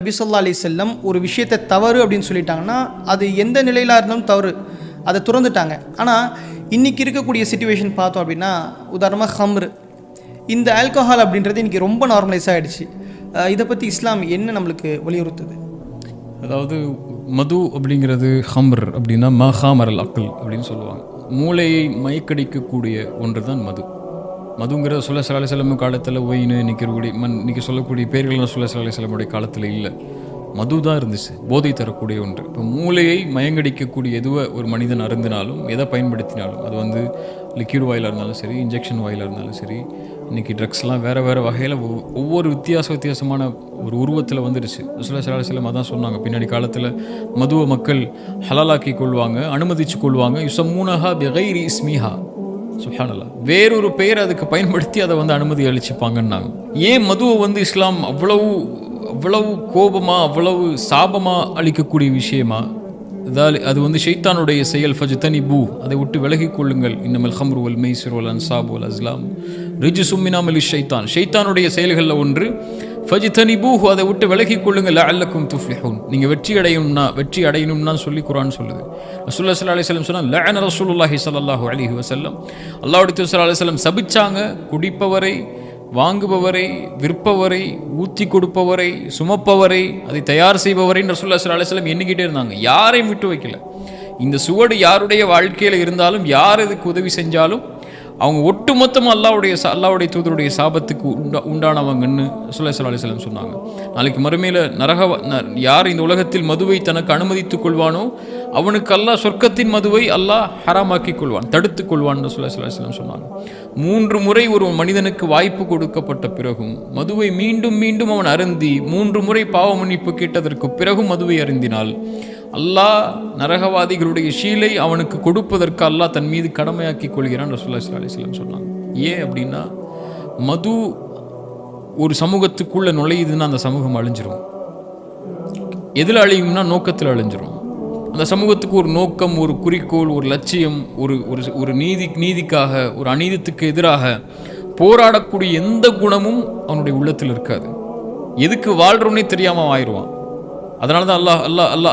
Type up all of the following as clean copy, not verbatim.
நபி ஸல்லல்லாஹு அலைஹி வஸல்லம் ஒரு விஷயத்தை தவறு அப்படின்னு சொல்லிட்டாங்கன்னா அது எந்த நிலையிலாக இருந்தாலும் தவறு, அதை துறந்துட்டாங்க. ஆனால் இன்றைக்கி இருக்கக்கூடிய சிச்சுவேஷன் பார்த்தோம் அப்படின்னா, உதாரணமாக ஹம்ரு, இந்த ஆல்கஹால் அப்படின்றது இன்றைக்கி ரொம்ப நார்மலைஸ் ஆகிடுச்சு. இதை பற்றி இஸ்லாம் என்ன நம்மளுக்கு வலியுறுத்துது? அதாவது மது அப்படிங்கிறது ஹம்ர் அப்படின்னா மஹாமரல் அக்கல் அப்படின்னு சொல்லுவாங்க. மூளையை மயக்கடிக்கக்கூடிய ஒன்று தான் மது. மதுங்கிற ஸல்லல்லாஹு அலைஹி வஸல்லம் காலத்தில் ஒயின்னு இன்னைக்கு சொல்லக்கூடிய பேர்கள்லாம் ஸல்லல்லாஹு அலைஹி வஸல்லமுடைய காலத்தில் இல்லை. மது தான் இருந்துச்சு, போதை தரக்கூடிய ஒன்று. இப்போ மூளையை மயங்கடிக்கக்கூடிய எதுவை ஒரு மனிதன் அருந்தினாலும், எதை பயன்படுத்தினாலும், அது வந்து லிக்யூட் வாயிலாக இருந்தாலும் சரி, இன்ஜெக்ஷன் வாயிலாக இருந்தாலும் சரி, இன்றைக்கி ட்ரக்ஸ்லாம் வேறு வேறு வகையில் ஒவ்வொரு வித்தியாசமான ஒரு உருவத்தில் வந்துடுச்சு. ஸல்லல்லாஹு அலைஹி வஸல்லம் அதான் சொன்னாங்க, பின்னாடி காலத்தில் மதுவை மக்கள் ஹலாலாக்கி கொள்வாங்க, அனுமதிச்சு கொள்வாங்க. யுஸம்மூனஹா பிகைரி இஸ்மிஹா, சுப்ஹானல்லாஹ், வேறொரு பெயர் அதுக்கு பயன்படுத்தி அதை வந்து அனுமதி அளிச்சுப்பாங்கன்னாங்க. ஏன் மதுவை வந்து இஸ்லாம் அவ்வளவு கோபமாக, அவ்வளவு சாபமாக அளிக்கக்கூடிய விஷயமா? அது வந்து ஷைத்தானுடைய செயல். ஃபஜ்தனிபூ, அதை விட்டு விலகி கொள்ளுங்கள். இன்னமல் ஹம்ரு வல் மைசிர் வல் அன்சாப் வல் அஸ்லாம் ரிஜ்சும் மின் அமலி ஷைத்தான், ஷைத்தானுடைய செயல்களில் ஒன்று. ஃபஜ்தனிபூ, அதை விட்டு விலகி கொள்ளுங்கள். லஅல்லக்கும் துஃப்லிஹூன், நீங்கள் வெற்றி அடையணும்னா சொல்லி குர்ஆன் சொல்லுது. ரசூலுல்லாஹி ஸல்லல்லாஹு அலைஹி வஸல்லம் சொன்னால், லஅன ரசூலுல்லாஹி ஸல்லல்லாஹு அலைஹி வஸல்லம், அல்லாஹ்வுடைய தூதர் ஸல்லல்லாஹு அலைஹி வஸல்லம் சபிச்சாங்க குடிப்பவரை, வாங்குபவரை, விற்பவரை, ஊற்றி கொடுப்பவரை, சுமப்பவரை, அதை தயார் செய்பவரை ரசூலுல்லாஹி ஸல்லல்லாஹு அலைஹி வஸல்லம் எண்ணிக்கிட்டே இருந்தாங்க. யாரையும் விட்டு வைக்கல. இந்த சுவடு யாருடைய வாழ்க்கையில் இருந்தாலும், யார் இதுக்கு உதவி செஞ்சாலும் அவங்க ஒட்டுமொத்தமாக அல்லாஹ்வுடைய தூதருடைய சாபத்துக்கு உண்டானவங்கன்னு ரசூலுல்லாஹி ஸல்லல்லாஹு அலைஹி வஸல்லம் சொன்னாங்க. நாளைக்கு மறுமையில் யார் இந்த உலகத்தில் மதுவை தனக்கு அனுமதித்துக் கொள்வானோ அவனுக்கு அல்லாஹ் சொர்க்கத்தின் மதுவை அல்லாஹ் ஹராமாக்கி கொள்வான், தடுத்துக் கொள்வான் ரசூலுல்லாஹி ஸல்லல்லாஹு அலைஹி வஸல்லம் சொன்னாங்க. 3 முறை ஒரு மனிதனுக்கு வாய்ப்பு கொடுக்கப்பட்ட பிறகும் மதுவை மீண்டும் மீண்டும் அவன் அருந்தி 3 முறை பாவ மன்னிப்பு கேட்டதற்கு பிறகும் மதுவை அருந்தினால் அல்லாஹ் நரகவாதிகளுடைய ஷீலை அவனுக்கு கொடுப்பதற்கு அல்லாஹ் தன் மீது கடமையாக்கி கொள்கிறான் ரசூலுல்லாஹி ஸல்லல்லாஹு அலைஹி வஸல்லம் சொன்னாங்க. ஏன் அப்படின்னா, மது ஒரு சமூகத்துக்குள்ளே நுழையுதுன்னா அந்த சமூகம் அழிஞ்சிரும். எதில் அழியும்னா நோக்கத்தில் அழிஞ்சிரும். அந்த சமூகத்துக்கு ஒரு நோக்கம், ஒரு குறிக்கோள், ஒரு லட்சியம், ஒரு நீதிக்காக, ஒரு அநீதத்துக்கு எதிராக போராடக்கூடிய எந்த குணமும் அவனுடைய உள்ளத்தில் இருக்காது. எதுக்கு வாழ்றோன்னே தெரியாமல் ஆயிடுவான். அதனால தான்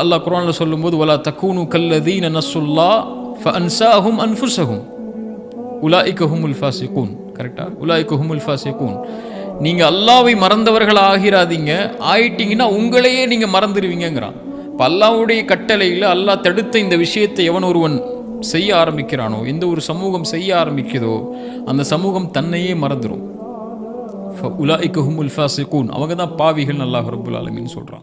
அல்லாஹ் குர்ஆனில் சொல்லும்போது, வலா தக்கூனு கல்லதீன நஸ்ஸுல்லாஹ் ஃபஅன்ஸாஹும் அன்ஃபுஸஹும் உலாயிக ஹுமுல் ஃபாஸிகூன். கரெக்டா? உலாயிக ஹுமுல் ஃபாஸிகூன். நீங்கள் அல்லாஹ்வை மறந்தவர்கள் ஆயிட்டீங்கன்னா உங்களையே நீங்கள் மறந்துடுவீங்கிறான். இப்போ அல்லாஹ்வுடைய கட்டளையில் அல்லாஹ் தடுத்த இந்த விஷயத்தை எவன் ஒருவன் செய்ய ஆரம்பிக்கிறானோ, எந்த ஒரு சமூகம் செய்ய ஆரம்பிக்குதோ அந்த சமூகம் தன்னையே மறந்துடும். உலாயிக ஹுமுல் ஃபாஸிகூன், அவங்க தான் பாவிகள் அல்லாஹ் ரப்புல் ஆலமீன் சொல்கிறான்.